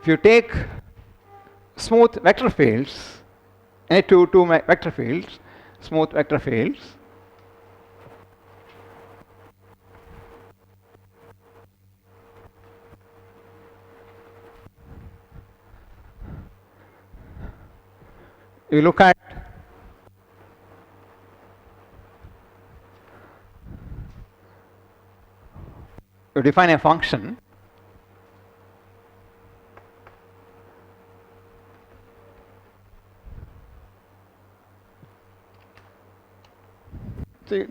if you take smooth vector fields, any two vector fields, smooth vector fields, you look at you define a function see,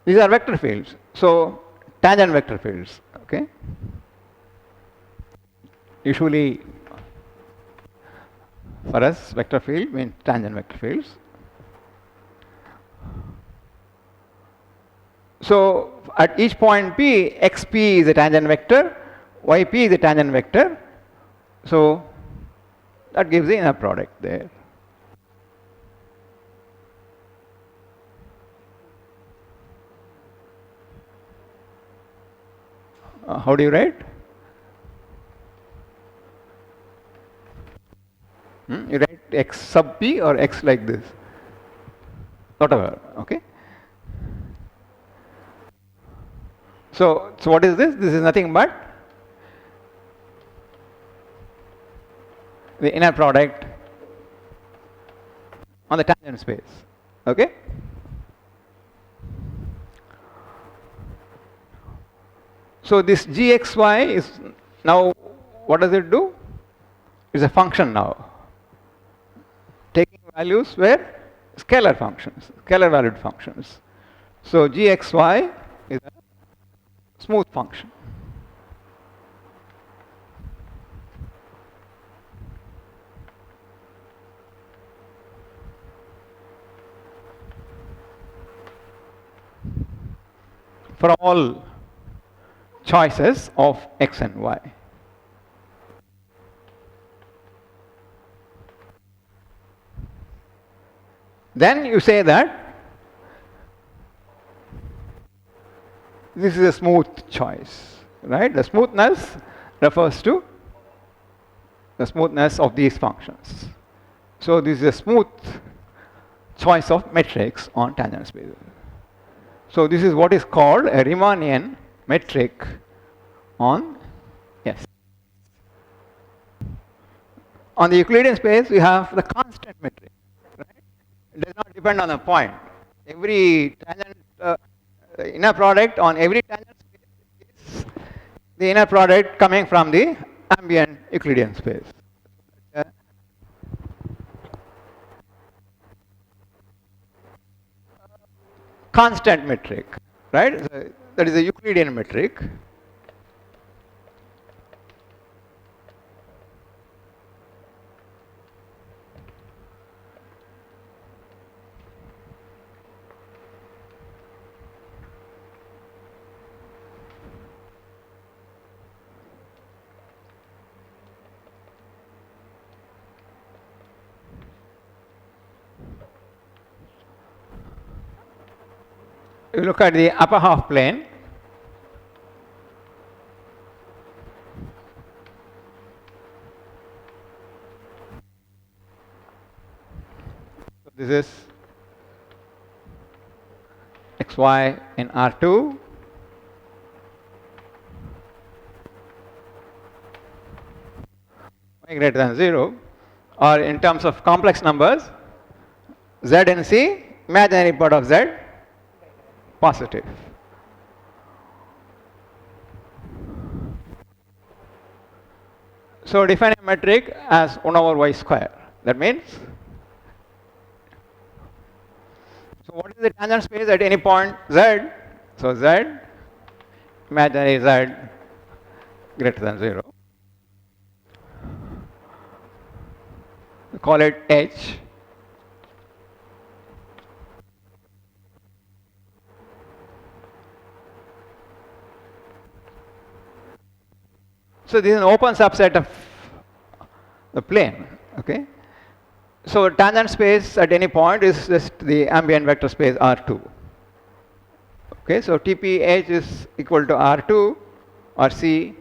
these are vector fields, so tangent vector fields, okay? Usually for us vector field means tangent vector fields. So at each point P, xp is a tangent vector, yp is a tangent vector, so that gives the inner product there. How do you write? You write x sub p or x like this? Whatever, okay? So what is this? This is nothing but the inner product on the tangent space, okay? So this gxy is now, what does it do? It's a function now, taking values where scalar functions, scalar valued functions. So gxy is a smooth function. For all choices of x and y. Then you say that this is a smooth choice, right? The smoothness refers to the smoothness of these functions. So this is a smooth choice of metrics on tangent spaces. So this is what is called a Riemannian metric on S. On the Euclidean space, we have the constant metric. Right? It does not depend on a point. Every tangent inner product on every tangent space is the inner product coming from the ambient Euclidean space. Constant metric, right? So that is a Euclidean metric. You look at the upper half plane. So this is xy in R2. Y greater than 0. Or in terms of complex numbers, z and c, imaginary part of z, positive. So define a metric as 1 over y square. That means, so what is the tangent space at any point z? So z, imaginary z greater than 0. We call it h. So this is an open subset of the plane, okay? So tangent space at any point is just the ambient vector space R2. Okay, so TPH is equal to R2 or C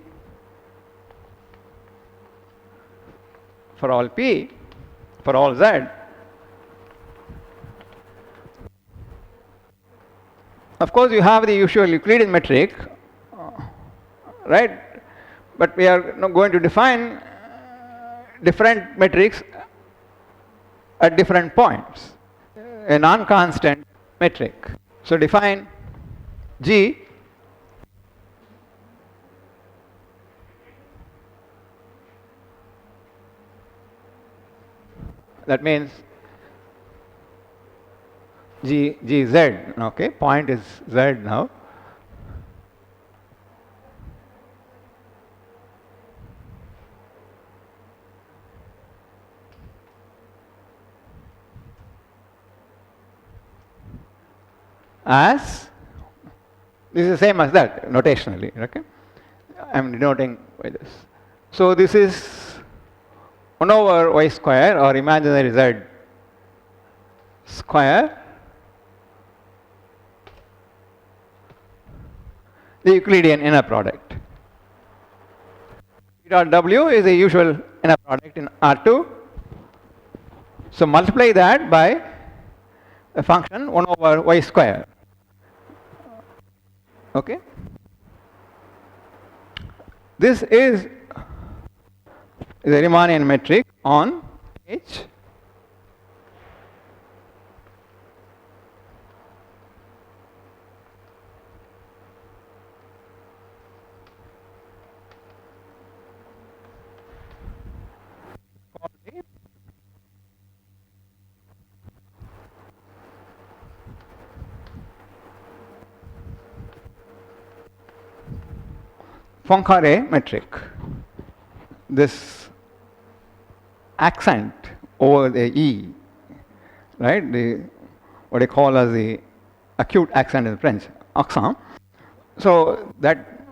for all P, for all Z. Of course, you have the usual Euclidean metric, right? But we are now going to define different metrics at different points, a non-constant metric. So define G that means GZ, okay, point is Z now. As this is the same as that notationally, okay? I'm denoting by this. So this is 1 over y square or imaginary Z square, the Euclidean inner product. P dot W is the usual inner product in R2. So multiply that by a function 1 over y square. Okay? This is the Riemannian metric on H. Poincare metric. This accent over the E, right? What they call as the acute accent in French, accent. So that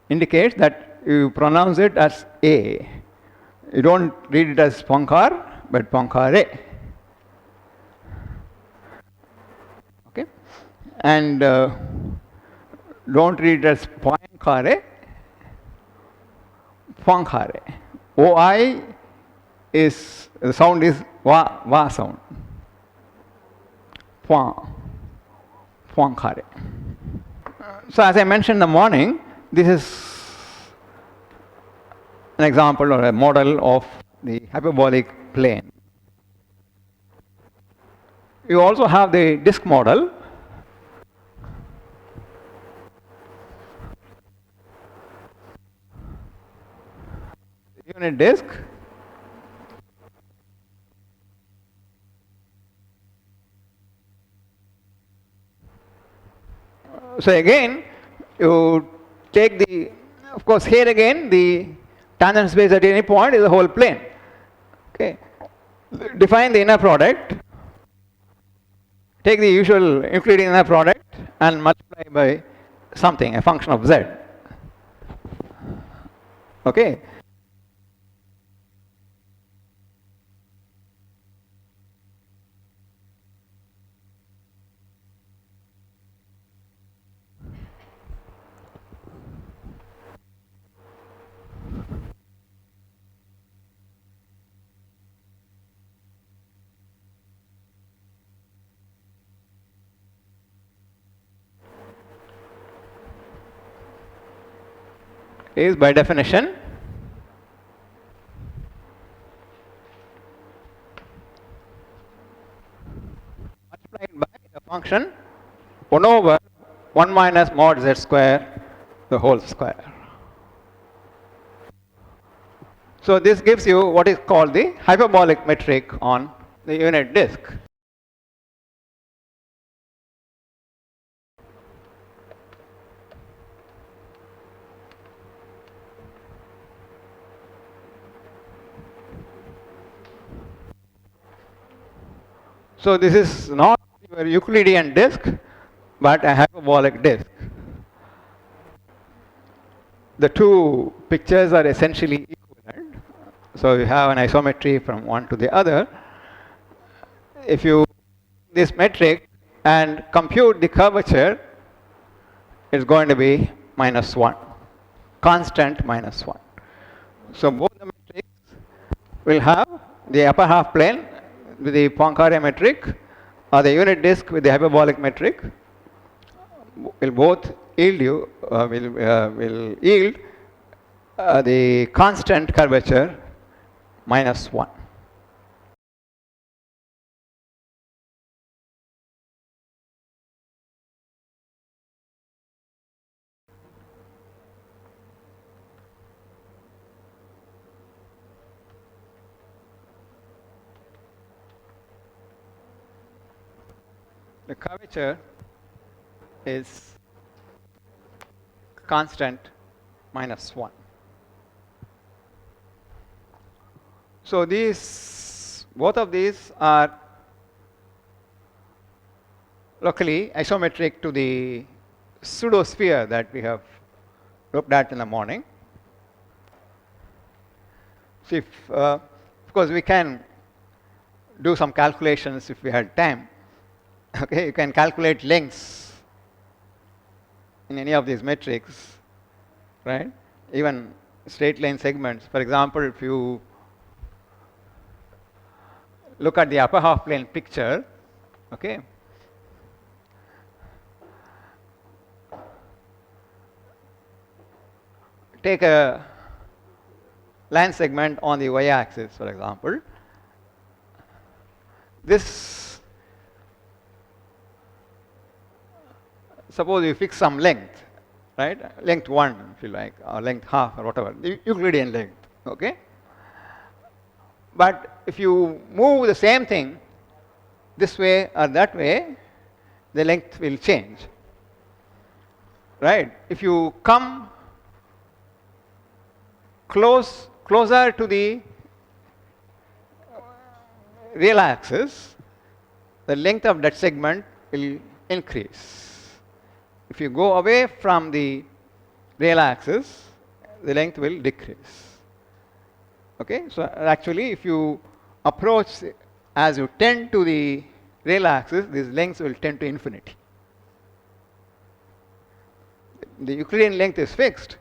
indicates that you pronounce it as A. You don't read it as Poincare, but Poincare. Okay? And don't read it as Poincare, Poincare. OI is, the sound is wa sound. Poincare. So as I mentioned in the morning, this is an example or a model of the hyperbolic plane. You also have the disk model. Unit disk. So again, you take the, of course, here again the tangent space at any point is the whole plane. Okay, define the inner product. Take the usual Euclidean inner product and multiply by something, a function of Z. Okay. Is by definition multiplied by a function 1 over 1 minus mod z square the whole square. So this gives you what is called the hyperbolic metric on the unit disk. So this is not your Euclidean disk, but a hyperbolic disk. The two pictures are essentially equivalent. So you have an isometry from one to the other. If you this metric and compute the curvature, it's going to be -1, constant -1. So both the metrics will have the upper half plane with the Poincare metric or the unit disk with the hyperbolic metric will both yield you will yield the constant curvature -1. The curvature is constant -1. So these, both of these are locally isometric to the pseudosphere that we have looked at in the morning. So if, of course, we can do some calculations if we had time. Okay, you can calculate lengths in any of these metrics, right? Even straight line segments. For example, if you look at the upper half plane picture, okay, take a line segment on the y-axis, for example. This, suppose you fix some length, right? Length 1, if you like, or length half, or whatever, the Euclidean length, okay? But if you move the same thing this way or that way, the length will change, right? If you come closer to the real axis, the length of that segment will increase. If you go away from the real axis, the length will decrease. Okay, so actually if you approach as you tend to the real axis, these lengths will tend to infinity. The Euclidean length is fixed,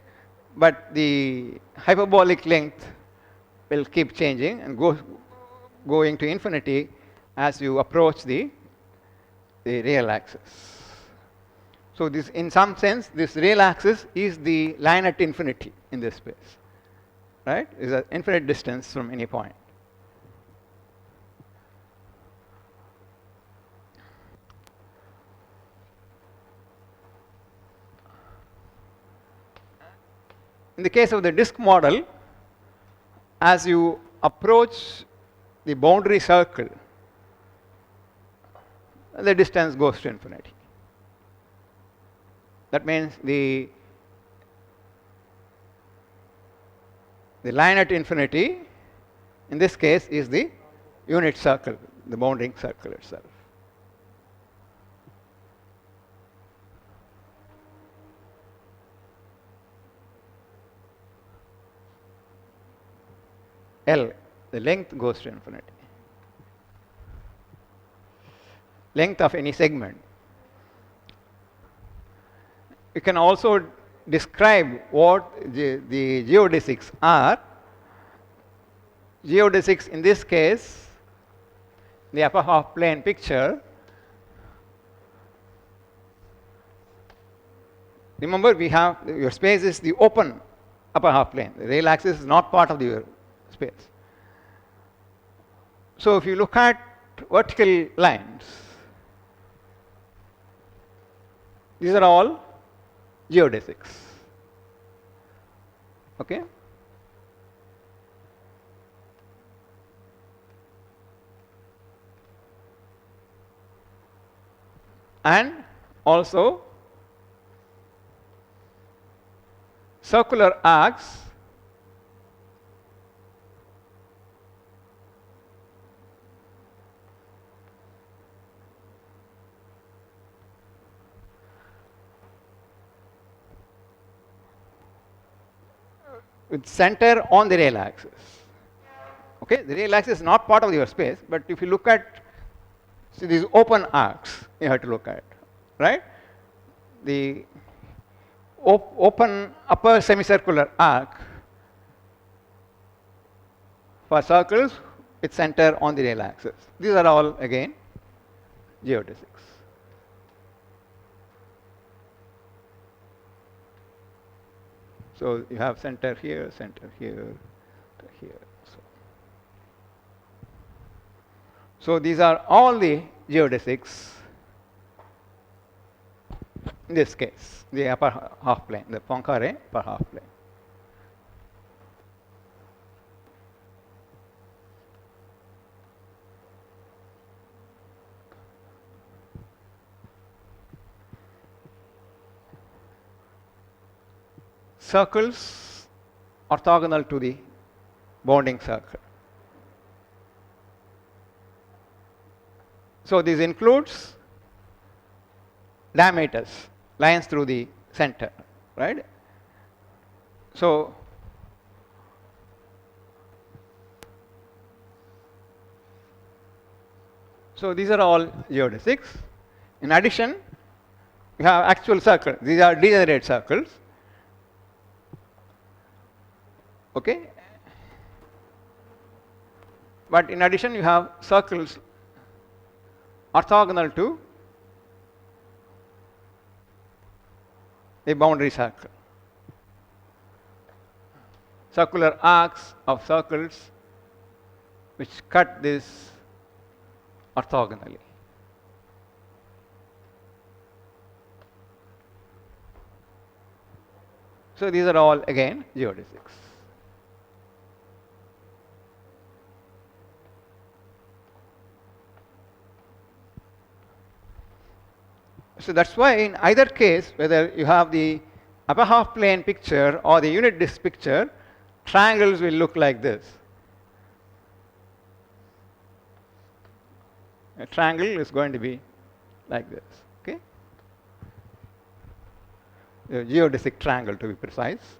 but the hyperbolic length will keep changing and going to infinity as you approach the real axis. So this, in some sense, this real axis is the line at infinity in this space, right? Is an infinite distance from any point. In the case of the disk model, as you approach the boundary circle, the distance goes to infinity. That means the line at infinity, in this case, is the unit circle, the bounding circle itself. L, the length goes to infinity. Length of any segment. You can also describe what the geodesics are. Geodesics, in this case, the upper half plane picture. Remember, we have your space is the open upper half plane. The real axis is not part of your space. So if you look at vertical lines, these are all geodesics. Okay? And also circular arcs with center on the real axis. Okay, the real axis is not part of your space, but if you look at, see, these open arcs, you have to look at, right? The open upper semicircular arc For circles, its center on the real axis. These are all, again, geodesics. So you have center here, center here, here. So these are all the geodesics in this case, the upper half plane, the Poincare upper half plane. Circles orthogonal to the bounding circle. So this includes diameters, lines through the center, right? So these are all geodesics. In addition, you have actual circles. These are degenerate circles. Okay? But in addition, you have circles orthogonal to the boundary circle. Circular arcs of circles which cut this orthogonally. So these are all, again, geodesics. So that's why in either case, whether you have the upper half plane picture or the unit disk picture, triangles will look like this. A triangle is going to be like this. Okay? A geodesic triangle, to be precise.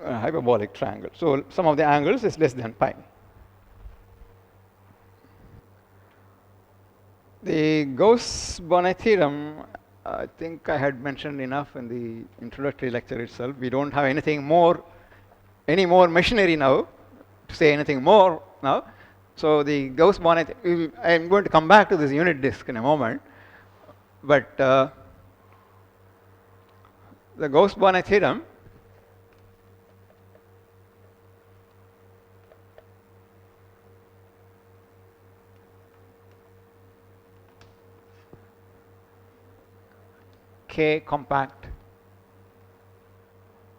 A hyperbolic triangle. So sum of the angles is less than pi. The Gauss-Bonnet theorem, I think I had mentioned enough in the introductory lecture itself. We don't have any more machinery now to say anything more now. So the Gauss-Bonnet, I'm going to come back to this unit disk in a moment. But the Gauss-Bonnet theorem K compact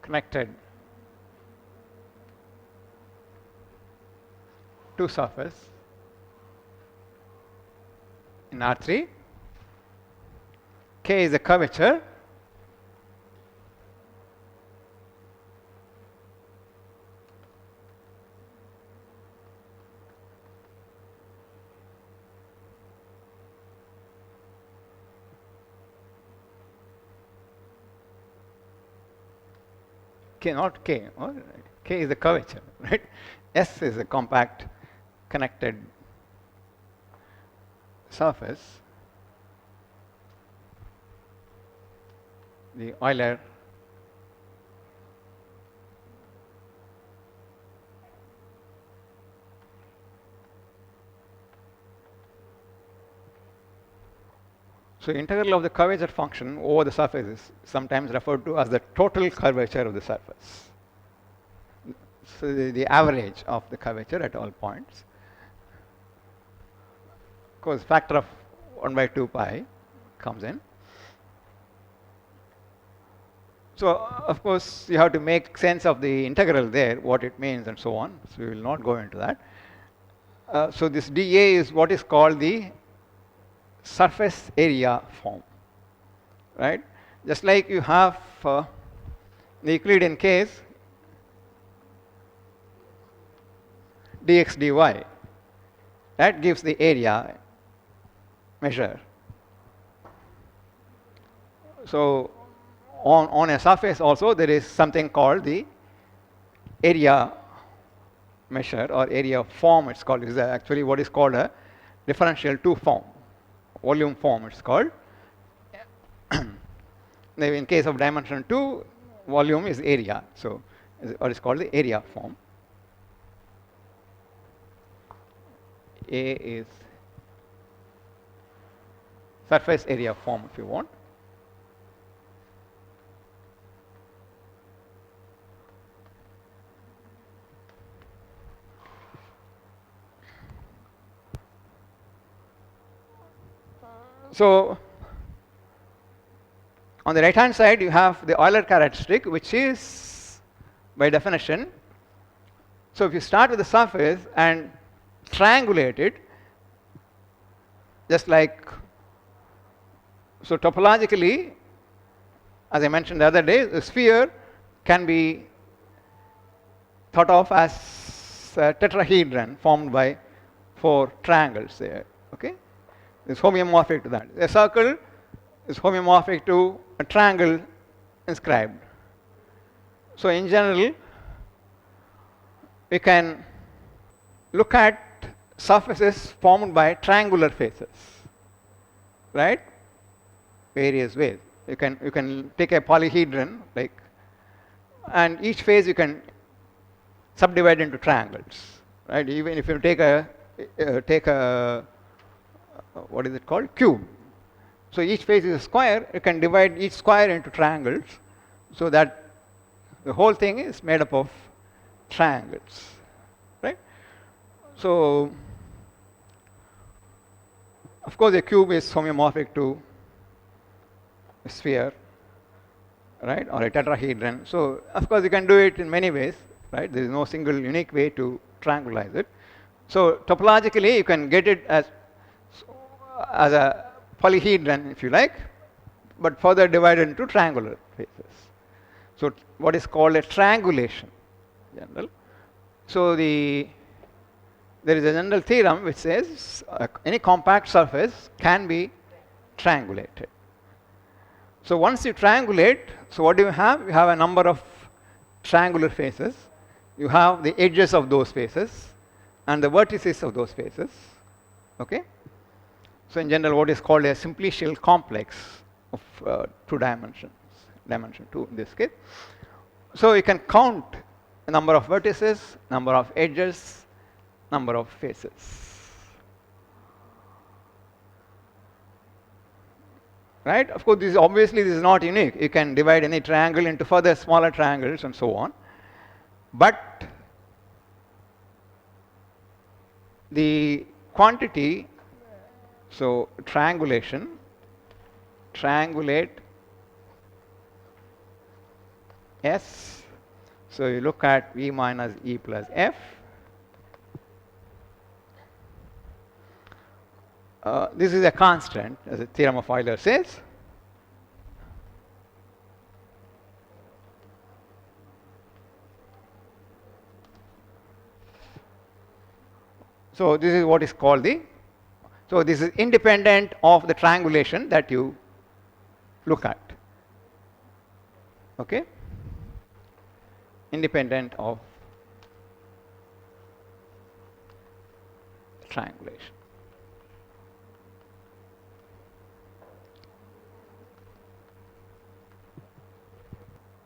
connected to surface in R3. K is the curvature. K, not K. K is the curvature, right? S is a compact connected surface. The Euler so integral of the curvature function over the surface is sometimes referred to as the total curvature of the surface. So the average of the curvature at all points. Of course, factor of 1 by 2 pi comes in. So of course, you have to make sense of the integral there, what it means and so on. So we will not go into that. So this dA is what is called the surface area form, right? Just like you have the Euclidean case, dx dy, that gives the area measure. So on a surface also there is something called the area measure or area form, it's called. It is actually what is called a differential 2 form, volume form it's called. In case of dimension 2, volume is area, so what is called the area form. A is surface area form if you want. So on the right hand side you have the Euler characteristic, which is by definition. So if you start with the surface and triangulate it, just like, so topologically, as I mentioned the other day, the sphere can be thought of as a tetrahedron formed by 4 triangles there. Okay, it's homeomorphic to that. A circle is homeomorphic to a triangle inscribed. So in general, we can look at surfaces formed by triangular faces, right? Various ways. You can take a polyhedron, like, and each face you can subdivide into triangles, right? Even if you take a what is it called, cube. So each face is a square. You can divide each square into triangles, so that the whole thing is made up of triangles, right? So of course a cube is homeomorphic to a sphere, right, or a tetrahedron. So of course you can do it in many ways, right? There is no single unique way to triangulize it. So topologically you can get it as a polyhedron if you like, but further divided into triangular faces. So what is called a triangulation in general. So there is a general theorem which says any compact surface can be triangulated. So once you triangulate, so what do you have? You have a number of triangular faces. You have the edges of those faces and the vertices of those faces. Okay? So in general, what is called a simplicial complex of 2 dimensions, dimension 2 in this case. So you can count the number of vertices, number of edges, number of faces. Right? Of course, obviously this is not unique. You can divide any triangle into further smaller triangles and so on. But the quantity, so triangulate S. So you look at V minus E plus F. This is a constant, as the theorem of Euler says. So this is what is called so this is independent of the triangulation that you look at. Okay? Independent of triangulation.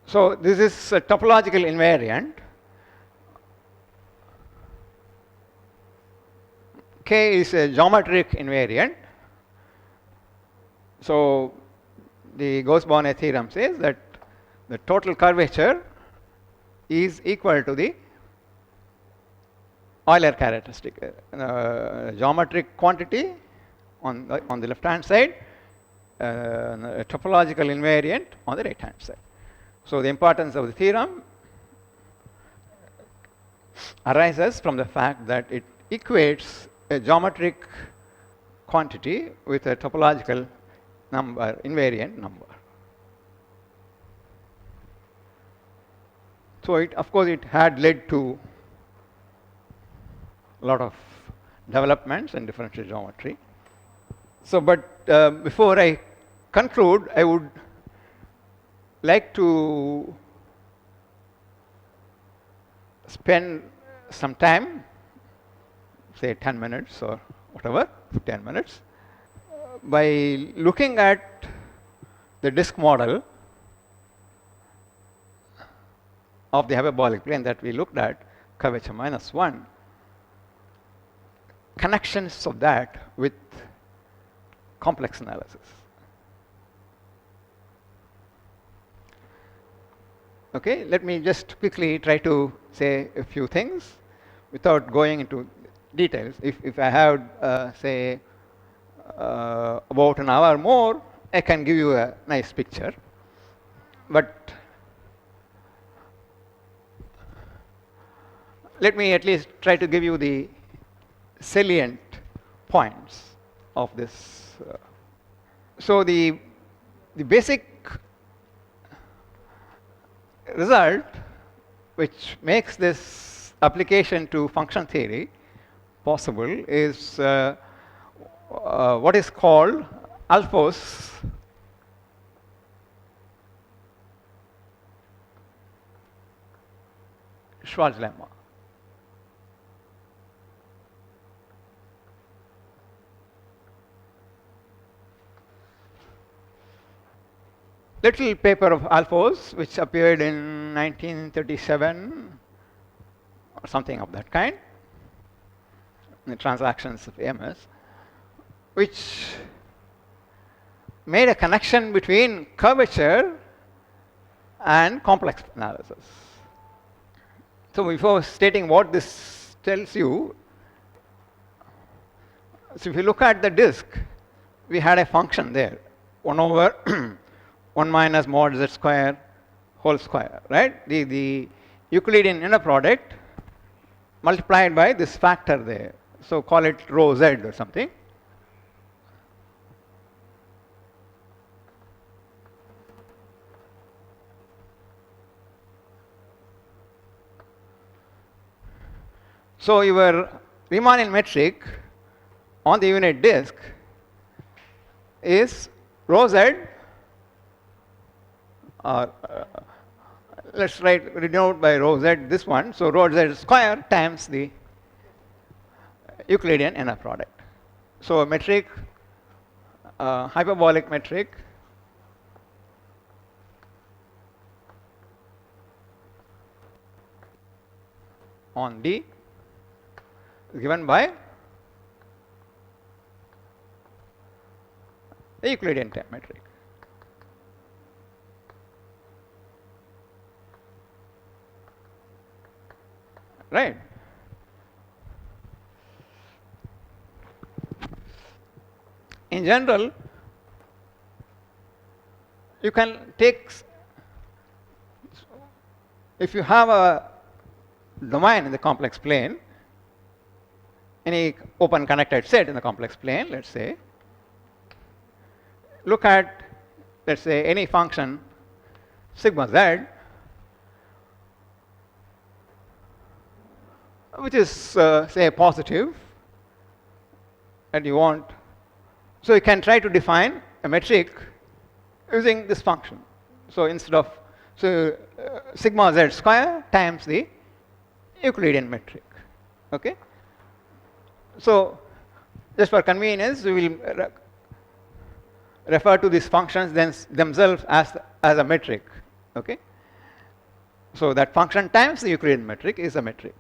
So this is a topological invariant. K is a geometric invariant. So the Gauss-Bonnet theorem says that the total curvature is equal to the Euler characteristic, geometric quantity on the left hand side, a topological invariant on the right hand side. So the importance of the theorem arises from the fact that it equates a geometric quantity with a topological number, invariant number. So of course it had led to a lot of developments in differential geometry. So but before I conclude, I would like to spend some time, say 10 minutes or whatever, 10 minutes, by looking at the disk model of the hyperbolic plane that we looked at, curvature -1, connections of that with complex analysis. Okay, let me just quickly try to say a few things without going into details. If I have, say, about an hour more, I can give you a nice picture. But let me at least try to give you the salient points of this. So the basic result which makes this application to function theory possible is what is called Alphonse Schwarz lemma. Little paper of Alphonse, which appeared in 1937 or something of that kind, in the Transactions of AMS, which made a connection between curvature and complex analysis. So before stating what this tells you, so if you look at the disk, we had a function there, 1 over 1 minus mod z square whole square, right? The Euclidean inner product multiplied by this factor there. So call it rho z or something. So your Riemannian metric on the unit disk is rho z, or let's denote by rho z this one. So rho z square times the Euclidean inner product. So a metric, hyperbolic metric, on D is given by the Euclidean metric. Right? In general, you can take, if you have a domain in the complex plane, any open connected set in the complex plane, let's say, look at, let's say, any function sigma z, which is, say, positive, and you want, so you can try to define a metric using this function. So instead of, sigma z square times the Euclidean metric. Okay? So just for convenience, we will refer to these functions themselves as a metric. Okay? So that function times the Euclidean metric is a metric.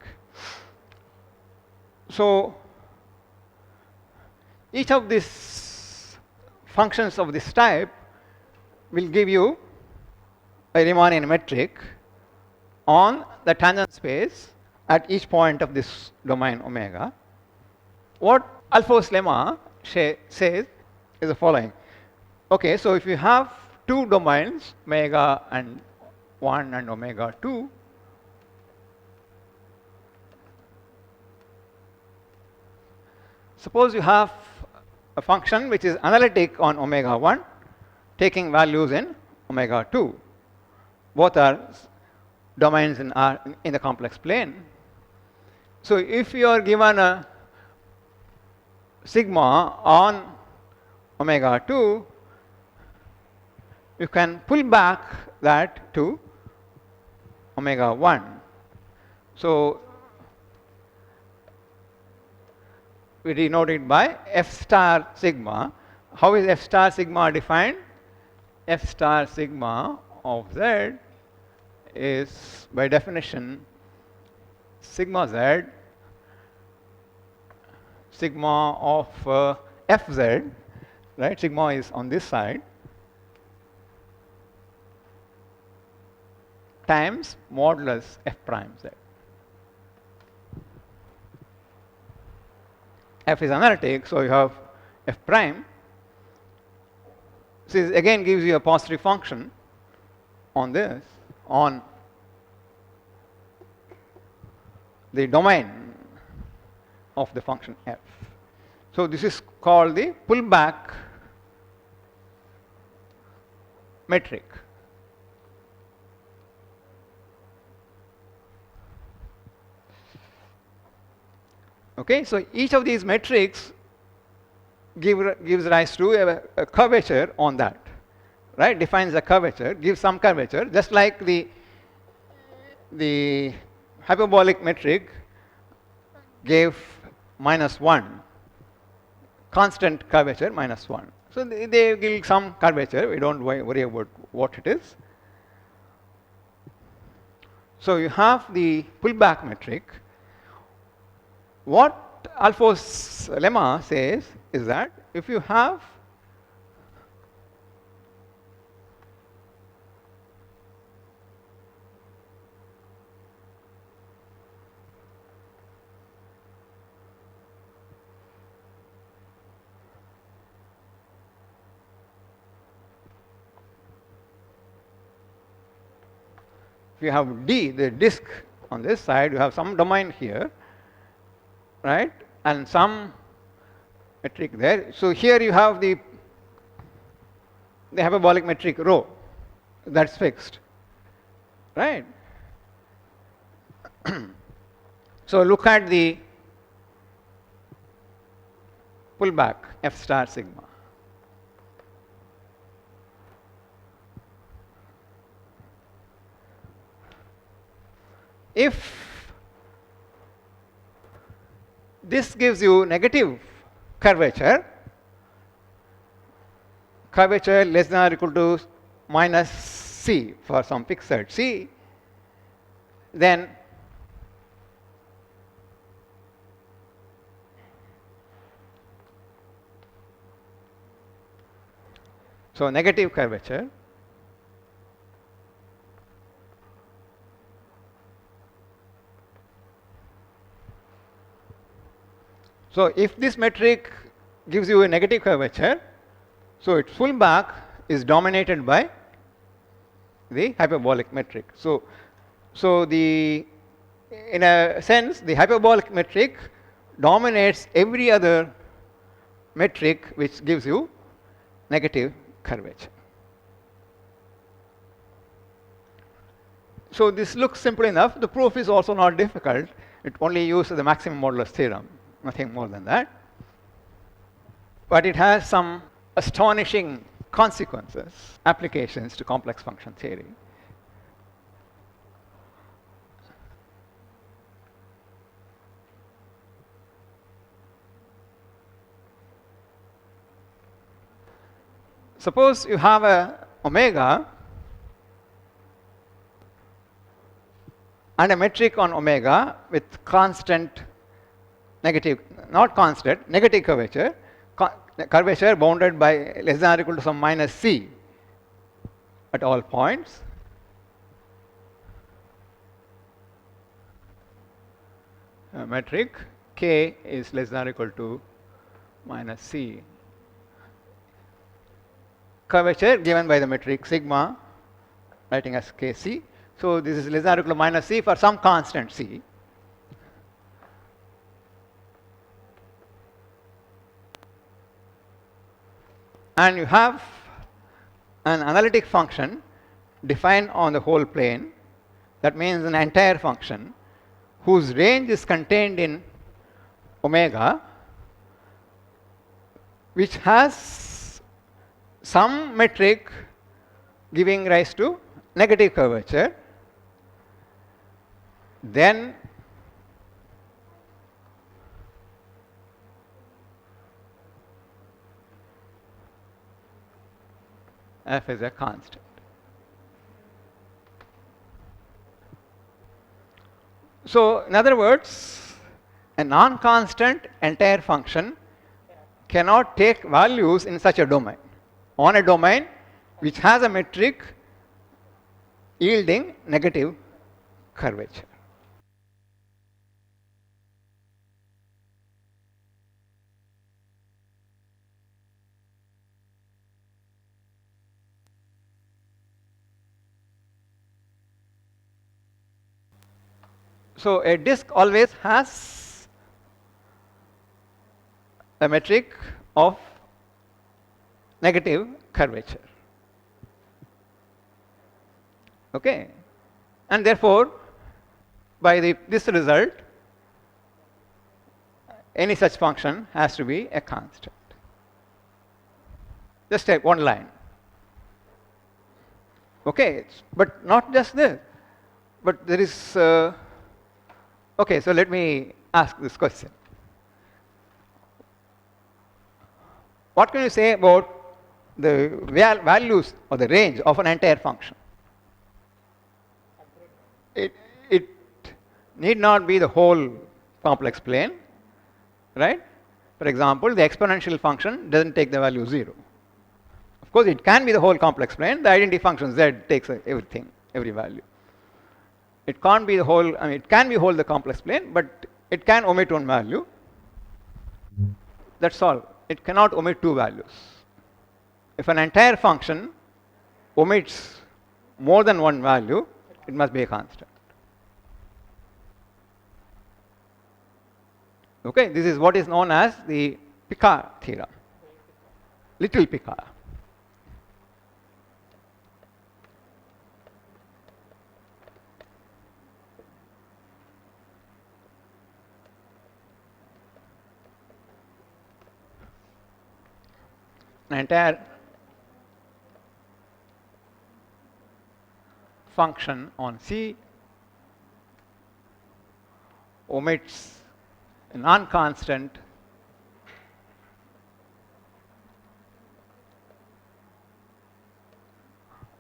So each of these functions of this type will give you a Riemannian metric on the tangent space at each point of this domain omega. What Alphonse lemma says is the following. Okay, so if you have two domains, omega and 1 and omega 2, suppose you have a function which is analytic on omega 1, taking values in omega 2. Both are domains in the complex plane. So if you are given a sigma on omega 2, you can pull back that to omega 1. So we denote it by f star sigma. How is f star sigma defined? F star sigma of z is, by definition, sigma z sigma of fz, right? Sigma is on this side, times modulus f prime z. F is analytic, so you have f prime. So this again gives you a positive function on this, on the domain of the function f. So this is called the pullback metric. Okay, so each of these metrics gives rise to a curvature on that, right? Defines a curvature, gives some curvature, just like the hyperbolic metric gave -1, constant curvature -1. So they give some curvature. We don't worry about what it is. So you have the pullback metric. What Alford's lemma says is that if you have D, the disk on this side, you have some domain here, right? And some metric there. So here you have the hyperbolic metric rho. That's fixed, right? So look at the pullback f star sigma. If this gives you negative curvature less than or equal to minus c for some fixed c, then so negative curvature so if this metric gives you a negative curvature, so its pullback is dominated by the hyperbolic metric. So in a sense, the hyperbolic metric dominates every other metric which gives you negative curvature. So this looks simple enough. The proof is also not difficult. It only uses the maximum modulus theorem, nothing more than that. But it has some astonishing consequences, applications to complex function theory. Suppose you have a omega and a metric on omega with constant negative, not constant, negative curvature, curvature bounded by less than or equal to some minus c at all points. A metric k is less than or equal to minus c. Curvature given by the metric sigma, writing as kc. So this is less than or equal to minus c for some constant c. And you have an analytic function defined on the whole plane. That means an entire function whose range is contained in omega, which has some metric giving rise to negative curvature. Then f is a constant. So in other words, a non-constant entire function cannot take values in such a domain, on a domain which has a metric yielding negative curvature. So a disk always has a metric of negative curvature. Okay? And therefore, by this result, any such function has to be a constant. Just take one line. Okay, but not just this. But there is, okay, so let me ask this question. What can you say about the values or the range of an entire function? It need not be the whole complex plane, right? For example, the exponential function doesn't take the value 0. Of course, it can be the whole complex plane. The identity function z takes everything, every value. It can't be the whole, I mean, it can be whole the complex plane, but it can omit one value. That's all. It cannot omit two values. If an entire function omits more than one value, it must be a constant. Okay, this is what is known as the Picard theorem, little Picard. An entire function on C omits a non-constant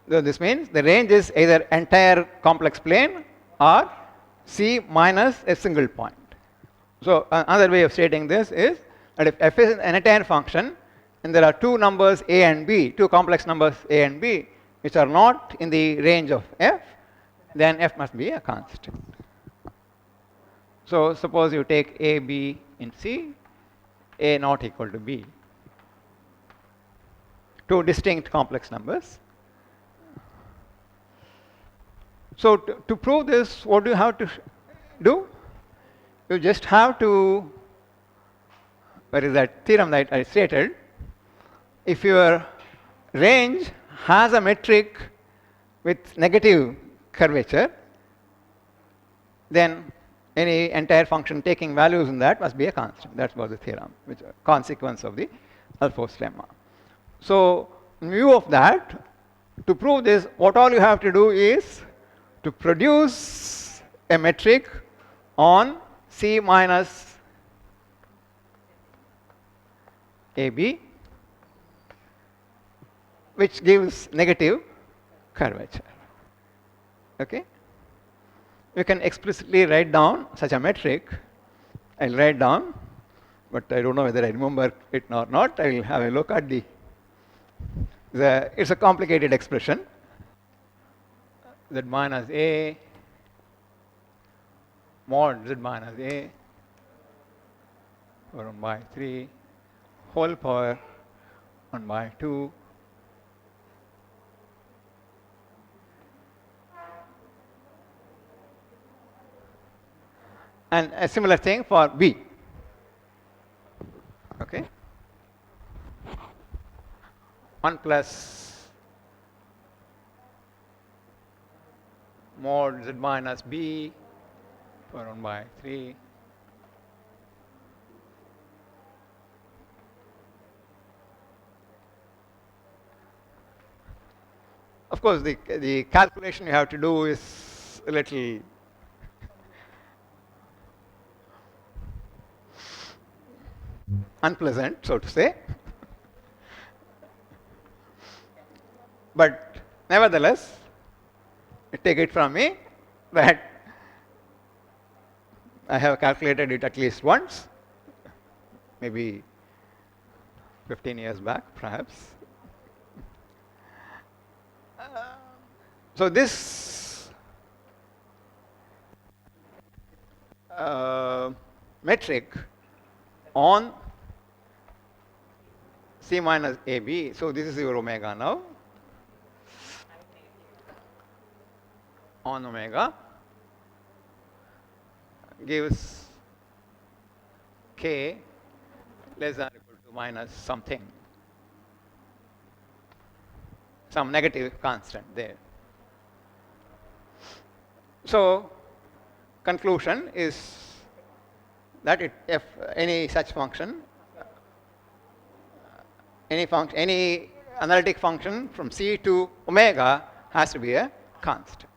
so this means the range is either entire complex plane or C minus a single point. So another way of stating this is that if f is an entire function and there are two numbers a and b, two complex numbers a and b, which are not in the range of f, then f must be a constant. So suppose you take a, b in C, a not equal to b, two distinct complex numbers. So to prove this, what do you have to do? You just have to, where is that theorem that I stated? If your range has a metric with negative curvature, then any entire function taking values in that must be a constant. That was the theorem, which is a consequence of the Alford's lemma. So in view of that, to prove this, what all you have to do is to produce a metric on C minus AB, which gives negative curvature. Okay? You can explicitly write down such a metric. I'll write down, but I don't know whether I remember it or not. I'll have a look at it's a complicated expression. Z minus A mod Z minus A over 1 by 3 whole power 1 by 2 and a similar thing for B. Okay? 1 plus mod Z minus B for 1 by 3 Of course, the calculation you have to do is a little unpleasant, so to say. But nevertheless, take it from me that I have calculated it at least once, maybe 15 years back, perhaps. So this metric on C minus AB, so this is your omega now, on omega gives k less than or equal to minus something, some negative constant there. So conclusion is that if any such function, any analytic function from C to omega has to be a constant.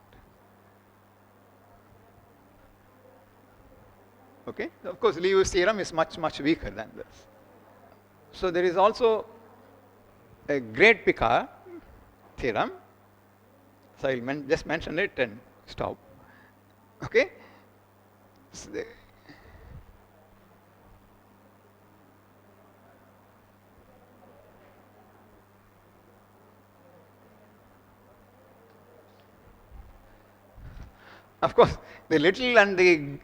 Okay? Of course, Lewis theorem is much, much weaker than this. So there is also a great Picard theorem. So I'll just mention it and stop. Okay? So of course, the little and the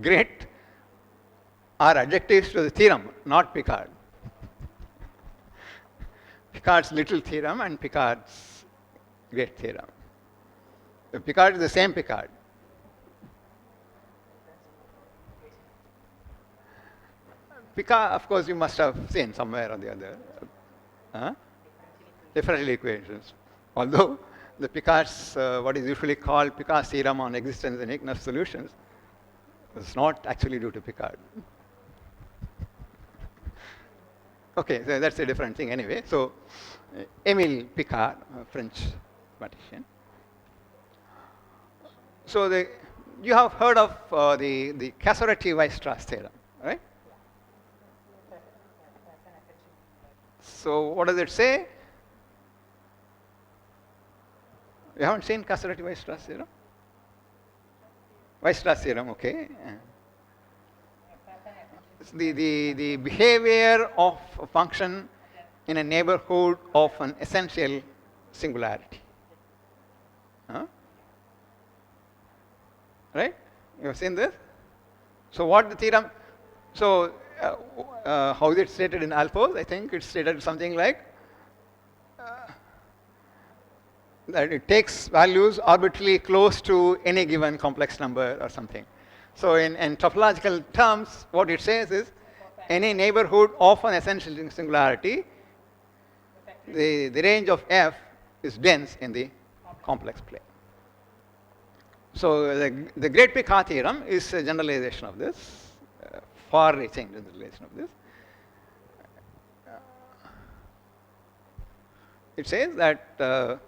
great are adjectives to the theorem, not Picard. Picard's little theorem and Picard's great theorem. Picard is the same Picard. Picard, of course, you must have seen somewhere or the other. Differential equations. Although the Picard's, what is usually called Picard's theorem on existence and uniqueness solutions, is not actually due to Picard. Okay, so that's a different thing anyway. So, Émile Picard, a French mathematician. So, you have heard of the Casorati-Weierstrass theorem, right? So, what does it say? You haven't seen Casorati-Weierstrass theorem? Weierstrass theorem, okay. It's the behavior of a function in a neighborhood of an essential singularity. Right? You have seen this? So what the theorem? So how is it stated in alphas? I think it's stated something like that it takes values arbitrarily close to any given complex number or something. So in topological terms, what it says is any neighborhood of an essential singularity, the range of f is dense in the complex plane. So the great Picard theorem is a generalization of this, far-reaching generalization of this. It says that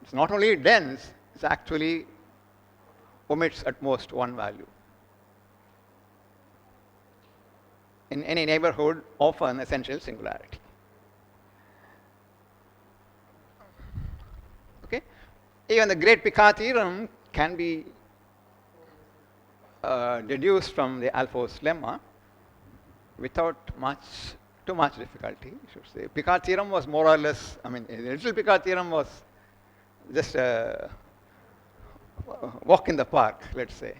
it's not only dense, it actually omits at most one value in any neighborhood of an essential singularity. Okay? Even the great Picard theorem can be deduced from the Alphonse lemma without too much difficulty, I should say. Picard theorem was more or less, I mean, the little Picard theorem was just a walk in the park, let's say.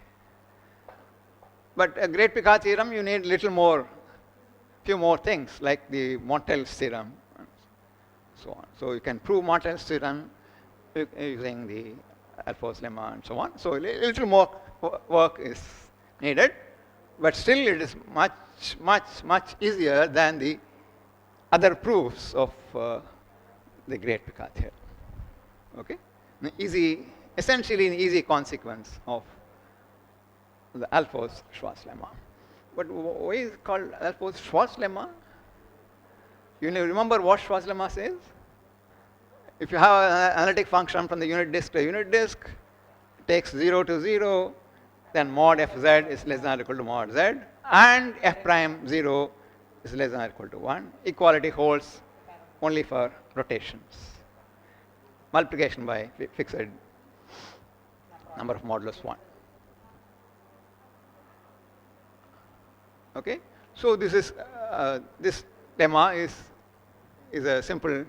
But a great Picard theorem, you need few more things, like the Montel's theorem, and so on. So you can prove Montel's theorem using the Alphonse lemma and so on. So a little more work is needed, but still it is much, much, much easier than the other proofs of the great Picard theorem. Okay? Essentially an easy consequence of the Alphonse-Schwarz lemma. But why is it called Alphonse-Schwarz lemma? You remember what Schwarz lemma says? If you have an analytic function from the unit disk to unit disk, it takes 0 to 0, then mod fz is less than or equal to mod z, and f prime 0 is less than or equal to 1. Equality holds only for rotations. Multiplication by fixed number of modulus 1. Okay, so this lemma is a simple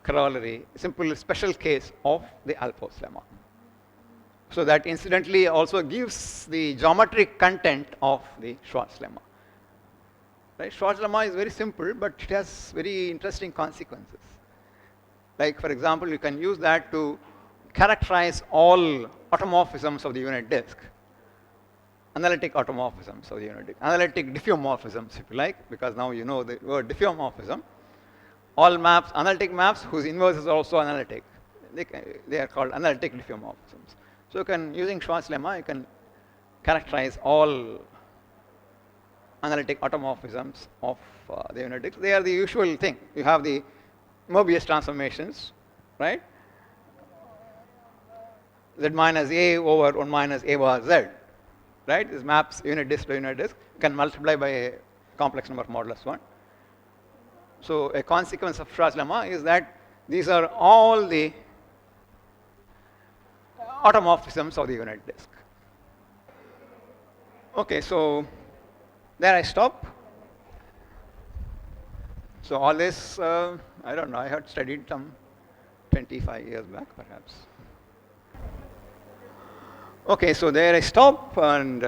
corollary, simple special case of the Alfors lemma. So that incidentally also gives the geometric content of the Schwarz lemma. Right? Schwarz lemma is very simple, but it has very interesting consequences. Like, for example, you can use that to characterize all automorphisms of the unit disk. Analytic automorphisms of the unit disk. Analytic diffeomorphisms, if you like, because now you know the word diffeomorphism. All maps, analytic maps whose inverse is also analytic. They are called analytic diffeomorphisms. So you can, using Schwarz lemma, you can characterize all analytic automorphisms of the unit disk. They are the usual thing. You have the Mobius transformations, right? Z minus A over 1 minus A bar Z, right? This maps unit disk to unit disk. You can multiply by a complex number modulus 1. So a consequence of Schwarz lemma is that these are all the automorphisms of the unit disk. Okay, so there I stop. So all this, I don't know, I had studied some 25 years back, perhaps. Okay, so there I stop, and